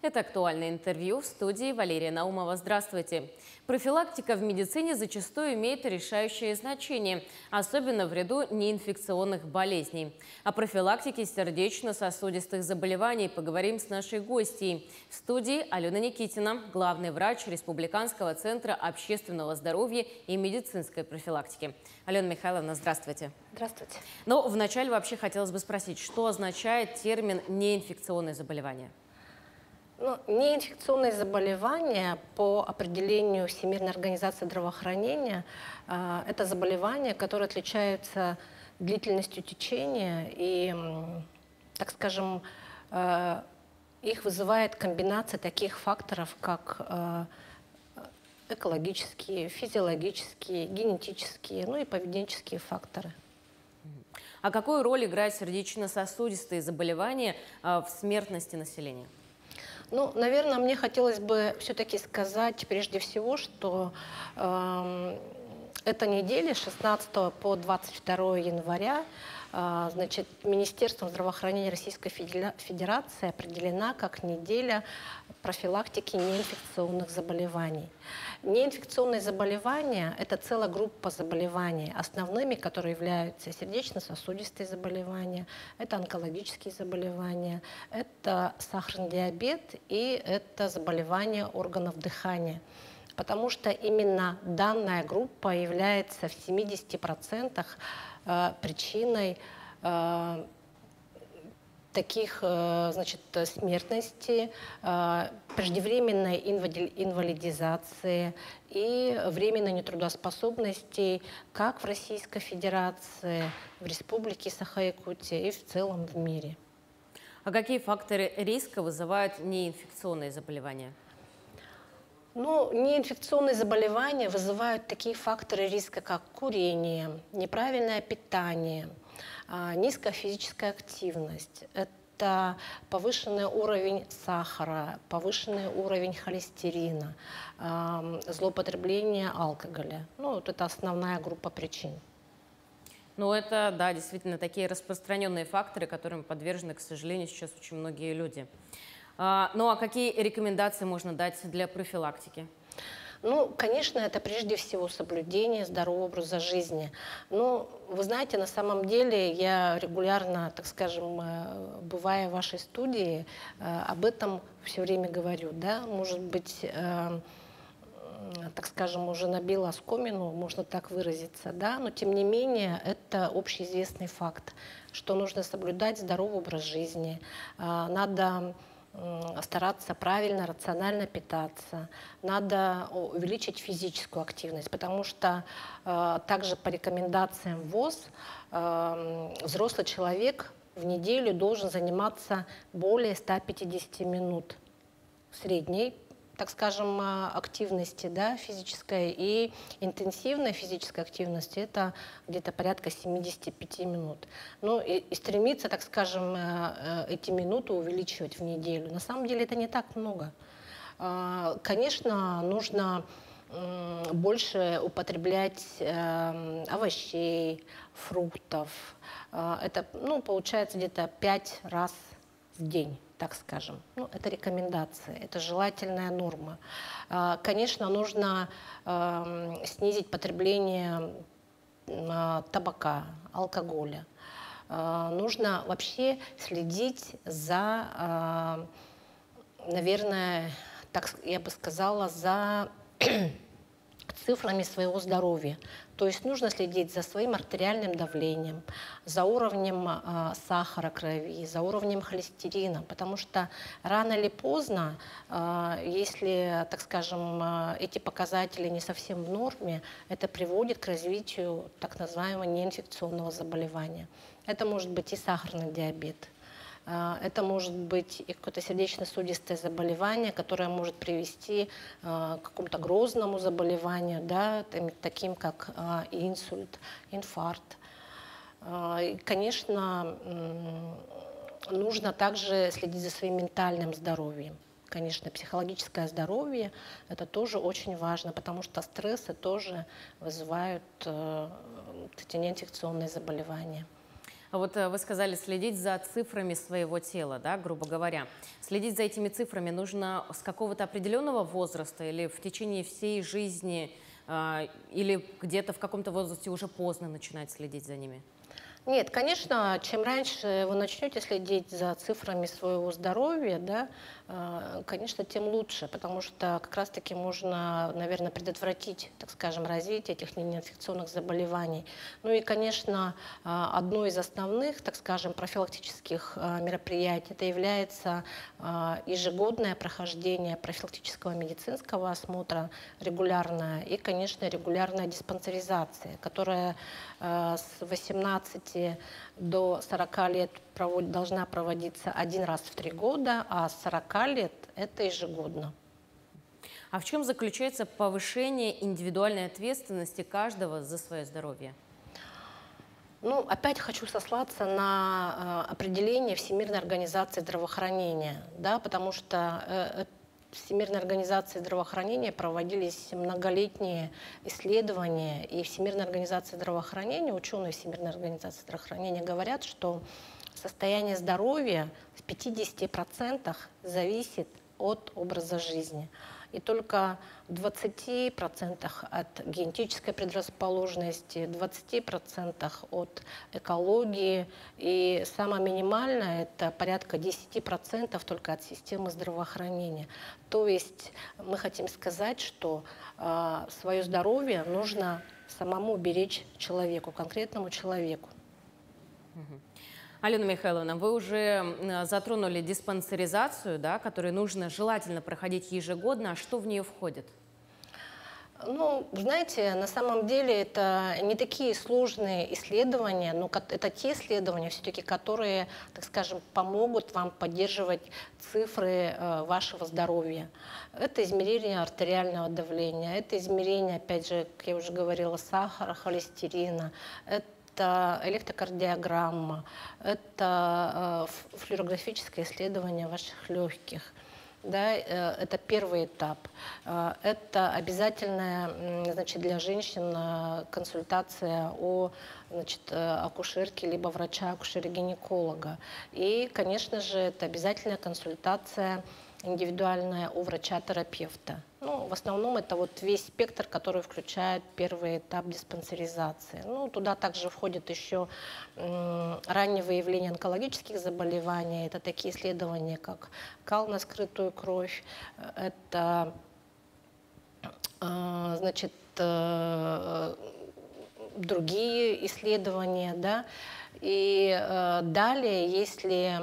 Это актуальное интервью в студии Валерия Наумова. Здравствуйте. Профилактика в медицине зачастую имеет решающее значение, особенно в ряду неинфекционных болезней. О профилактике сердечно-сосудистых заболеваний поговорим с нашей гостьей. В студии Алена Никитина, главный врач Республиканского центра общественного здоровья и медицинской профилактики. Алена Михайловна, здравствуйте. Здравствуйте. Но вначале вообще хотелось бы спросить, что означает термин «неинфекционные заболевания»? Неинфекционные заболевания по определению Всемирной организации здравоохранения это заболевания, которые отличаются длительностью течения и, так скажем, их вызывает комбинация таких факторов, как экологические, физиологические, генетические, и поведенческие факторы. А какую роль играют сердечно-сосудистые заболевания в смертности населения? Наверное, мне хотелось бы все-таки сказать прежде всего, что эта неделя, 16 по 22 января, Министерством здравоохранения Российской Федерации определена как неделя профилактики неинфекционных заболеваний. Неинфекционные заболевания – это целая группа заболеваний, основными которые являются сердечно-сосудистые заболевания, это онкологические заболевания, это сахарный диабет и это заболевания органов дыхания. Потому что именно данная группа является в 70% причиной таких, смертности, преждевременной инвалидизации и временной нетрудоспособности как в Российской Федерации, в Республике Саха-Якутия и в целом в мире. А какие факторы риска вызывают неинфекционные заболевания? Неинфекционные заболевания вызывают такие факторы риска, как курение, неправильное питание, низкая физическая активность. Это повышенный уровень сахара, повышенный уровень холестерина, злоупотребление алкоголя. Это основная группа причин. Это, да, действительно такие распространенные факторы, которым подвержены, к сожалению, сейчас очень многие люди. А какие рекомендации можно дать для профилактики? Конечно, это прежде всего соблюдение здорового образа жизни. Вы знаете, на самом деле я регулярно, так скажем, бывая в вашей студии, об этом все время говорю. Да? Может быть, так скажем, уже набила оскомину, можно так выразиться, да? Но тем не менее это общеизвестный факт, что нужно соблюдать здоровый образ жизни, надо стараться правильно, рационально питаться. Надо увеличить физическую активность, потому что также по рекомендациям ВОЗ взрослый человек в неделю должен заниматься более 150 минут средней, так скажем, активности, да, физической, и интенсивной физической активности это где-то порядка 75 минут. И стремиться, так скажем, эти минуты увеличивать в неделю. На самом деле это не так много. Конечно, нужно больше употреблять овощей, фруктов. Это, получается, где-то 5 раз в день, так скажем. Это рекомендация, это желательная норма. Конечно, нужно снизить потребление табака, алкоголя. Нужно вообще следить за, наверное, так я бы сказала, за цифрами своего здоровья. То есть нужно следить за своим артериальным давлением, за уровнем сахара крови, за уровнем холестерина, потому что рано или поздно, если, так скажем, эти показатели не совсем в норме, это приводит к развитию так называемого неинфекционного заболевания. Это может быть и сахарный диабет. Это может быть и какое-то сердечно-сосудистое заболевание, которое может привести к какому-то грозному заболеванию, да, таким как инсульт, инфаркт. И, конечно, нужно также следить за своим ментальным здоровьем. Конечно, психологическое здоровье – это тоже очень важно, потому что стрессы тоже вызывают эти неинфекционные заболевания. А вот вы сказали следить за цифрами своего тела, да, грубо говоря. Следить за этими цифрами нужно с какого-то определенного возраста или в течение всей жизни, или где-то в каком-то возрасте уже поздно начинать следить за ними? Нет, конечно, чем раньше вы начнете следить за цифрами своего здоровья, да, конечно, тем лучше, потому что как раз-таки можно, наверное, предотвратить, так скажем, развитие этих неинфекционных заболеваний. Ну и, конечно, одно из основных, так скажем, профилактических мероприятий, это является ежегодное прохождение профилактического медицинского осмотра регулярное и, конечно, регулярная диспансеризация, которая с 18 до 40 лет должна проводиться один раз в 3 года, а с 40 лет это ежегодно. А в чем заключается повышение индивидуальной ответственности каждого за свое здоровье? Ну, опять хочу сослаться на определение Всемирной организации здравоохранения, да, потому что Всемирной организации здравоохранения проводились многолетние исследования, и Всемирная организация здравоохранения, ученые Всемирной организации здравоохранения говорят, что состояние здоровья в 50% зависит от образа жизни. И только в 20% от генетической предрасположенности, 20% от экологии, и самое минимальное это порядка 10% только от системы здравоохранения. То есть мы хотим сказать, что свое здоровье нужно самому беречь человеку, конкретному человеку. Алена Михайловна, вы уже затронули диспансеризацию, да, которую нужно желательно проходить ежегодно. А что в нее входит? Ну, знаете, на самом деле это не такие сложные исследования, но это те исследования все-таки, которые, так скажем, помогут вам поддерживать цифры вашего здоровья. Это измерение артериального давления, это измерение, опять же, как я уже говорила, сахара, холестерина, это электрокардиограмма, это флюорографическое исследование ваших легких. Да, это первый этап. Это обязательная, значит, для женщин консультация о, значит, акушерке либо врача-акушера-гинеколога. И, конечно же, это обязательная консультация индивидуальная у врача-терапевта. Ну, в основном это вот весь спектр, который включает первый этап диспансеризации. Ну, туда также входит еще раннее выявление онкологических заболеваний. Это такие исследования, как кал на скрытую кровь. Это, значит, другие исследования, да. И далее, если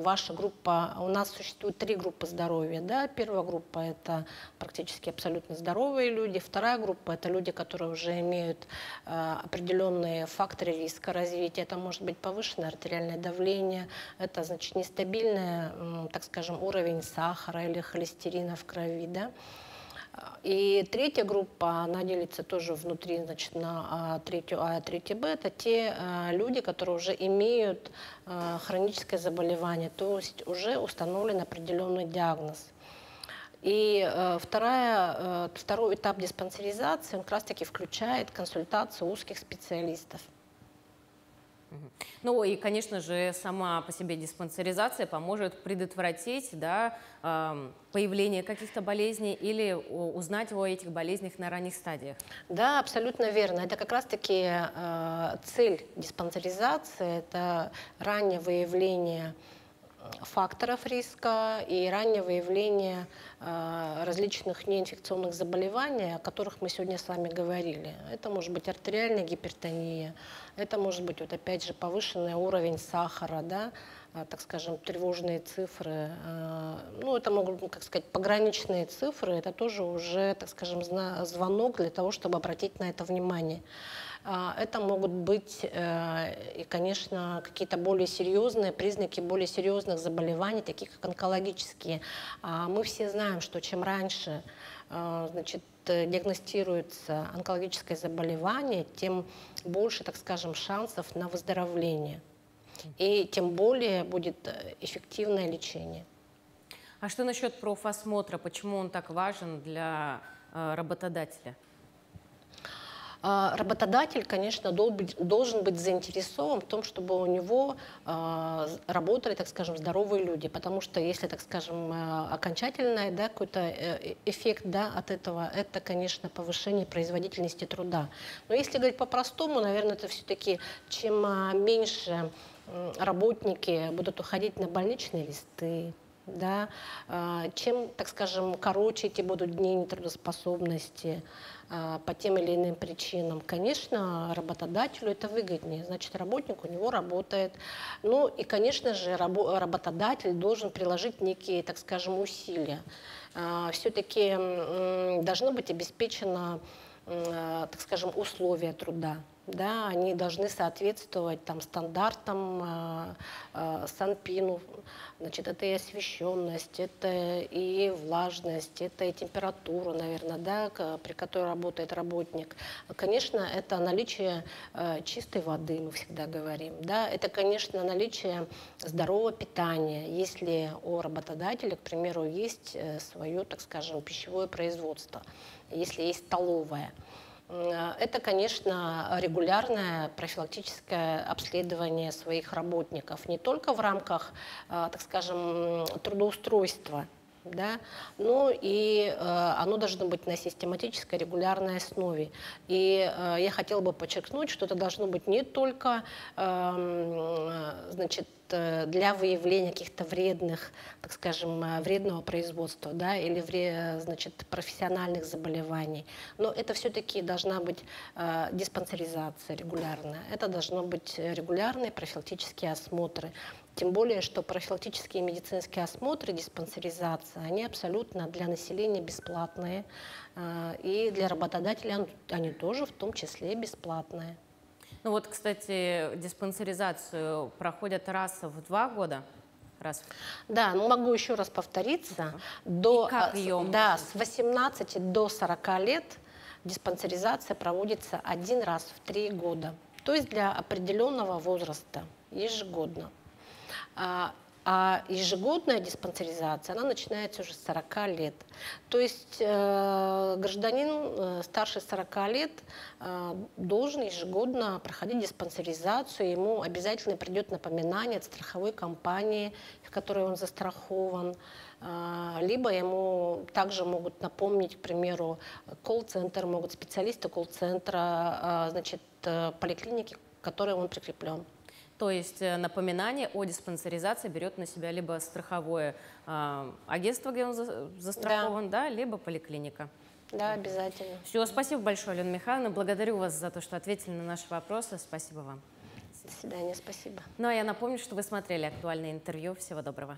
ваша группа, у нас существует 3 группы здоровья, да, первая группа это практически абсолютно здоровые люди, вторая группа это люди, которые уже имеют определенные факторы риска развития, это может быть повышенное артериальное давление, это значит нестабильный, так скажем, уровень сахара или холестерина в крови, да. И третья группа, она делится тоже внутри, значит, на третью А и третью Б. Это те люди, которые уже имеют хроническое заболевание, то есть уже установлен определенный диагноз. И второй этап диспансеризации, он как раз таки включает консультацию узких специалистов. Ну и, конечно же, сама по себе диспансеризация поможет предотвратить, да, появление каких-то болезней или узнать о этих болезнях на ранних стадиях. Да, абсолютно верно. Это как раз-таки цель диспансеризации, это раннее выявление факторов риска и раннее выявление различных неинфекционных заболеваний, о которых мы сегодня с вами говорили. Это может быть артериальная гипертония, это может быть, вот опять же, повышенный уровень сахара, да, так скажем, тревожные цифры. Ну, это могут быть, как сказать, пограничные цифры, это тоже уже, так скажем, звонок для того, чтобы обратить на это внимание. Это могут быть и, конечно, какие-то более серьезные признаки более серьезных заболеваний, таких как онкологические. Мы все знаем, что чем раньше, значит, диагностируется онкологическое заболевание, тем больше, так скажем, шансов на выздоровление. И тем более будет эффективное лечение. А что насчет профосмотра? Почему он так важен для работодателя? Работодатель, конечно, должен быть заинтересован в том, чтобы у него работали, так скажем, здоровые люди, потому что если, так скажем, окончательный, да, какой-то эффект, да, от этого, это, конечно, повышение производительности труда. Но если говорить по-простому, наверное, это все-таки чем меньше работники будут уходить на больничные листы, да, чем, так скажем, короче эти будут дни нетрудоспособности по тем или иным причинам, конечно, работодателю это выгоднее. Значит, работник у него работает. Ну и, конечно же, работодатель должен приложить некие, так скажем, усилия. Все-таки должно быть обеспечено, так скажем, условия труда. Да, они должны соответствовать там, стандартам Санпину. Значит, это и освещенность, это и влажность, это и температура, наверное, да, при которой работает работник. Конечно, это наличие чистой воды, мы всегда говорим. Да? Это, конечно, наличие здорового питания, если у работодателя, к примеру, есть свое, так скажем, пищевое производство, если есть столовая. Это, конечно, регулярное профилактическое обследование своих работников, не только в рамках, так скажем, трудоустройства, да, но и оно должно быть на систематической, регулярной основе. И я хотела бы подчеркнуть, что это должно быть не только, значит, для выявления каких-то вредных, так скажем, вредного производства, да, или значит, профессиональных заболеваний. Но это все-таки должна быть диспансеризация регулярная. Это должны быть регулярные профилактические осмотры. Тем более, что профилактические медицинские осмотры, диспансеризация, они абсолютно для населения бесплатные. И для работодателя они тоже в том числе бесплатные. Ну вот, кстати, диспансеризацию проходят раз в 2 года? Раз. Да, но могу еще раз повториться. С 18 до 40 лет диспансеризация проводится 1 раз в 3 года. То есть для определенного возраста ежегодно. А ежегодная диспансеризация, она начинается уже с 40 лет. То есть гражданин старше 40 лет должен ежегодно проходить диспансеризацию. Ему обязательно придет напоминание от страховой компании, в которой он застрахован. Либо ему также могут напомнить, к примеру, колл-центр, могут специалисты колл-центра, значит, поликлиники, к которой он прикреплен. То есть напоминание о диспансеризации берет на себя либо страховое агентство, где он застрахован, да, либо поликлиника. Да, обязательно. Все, спасибо большое, Алена Михайловна. Благодарю вас за то, что ответили на наши вопросы. Спасибо вам. До свидания, спасибо. Ну а я напомню, что вы смотрели актуальное интервью. Всего доброго.